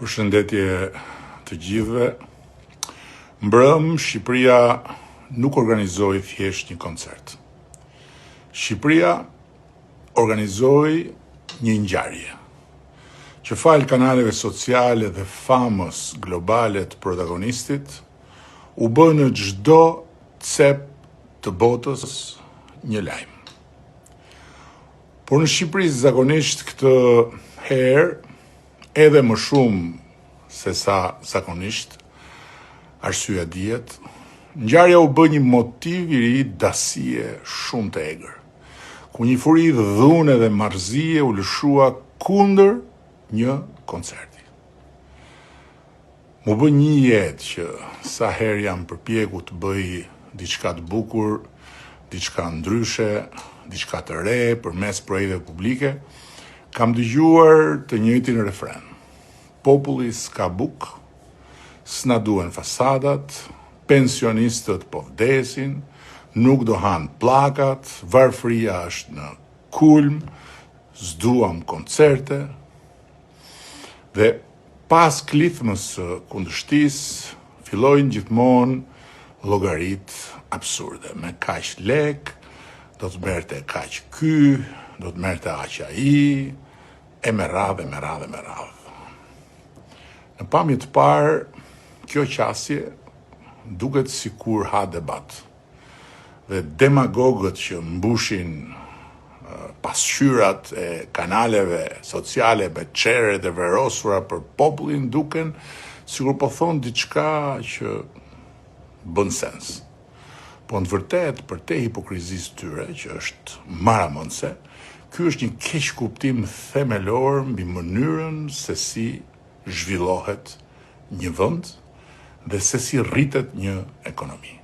Përshëndetje të gjithëve. Mbrëm, Shqipëria nuk organizoi thjesht një koncert. Shqipëria organizoi një ngjarje që falë kanaleve sociale dhe famës globale të protagonistit u bë në çdo cep të botës një lajm. Por në Shqipëri zakonisht këtë herë, edhe më shumë se sa zakonisht, arsyeja dihet, ngjarja u bë një motiv i ri dasie shumë të egër, ku një furi dhune dhe marrëzie u lëshua kundër një koncerti. Mu bë një jetë që sa herë jam përpjeku të bëj diçka të bukur, diçka ndryshe, diçka të re përmes projekteve publike, kam dëgjuar të njëjtin refren. Populli s'ka buk, s'na duhen fasadat, pensionistët po vdesin, nuk do han plakat, varfëria është në kulm, s'duam koncerte. Dhe pas klithmës së kundërshtisë, fillojnë gjithmonë llogaritë absurde. Me kaq lek, do të merrte kaq ky, do të merrte aq ai, e me radhë. Në pamje të parë, kjo qasje duket sikur ha debat. Dhe demagogët që mbushin pasqyrat e kanaleve sociale me çere të verosura për popullin duken sikur po thonë diçka që bën sens. Po në vërtet, për te hipokrizisë tyre, që është maramonse, ky është një keq kuptim themelor mbi mënyrën se si zhvillohet një vend dhe se si rritet një ekonomi.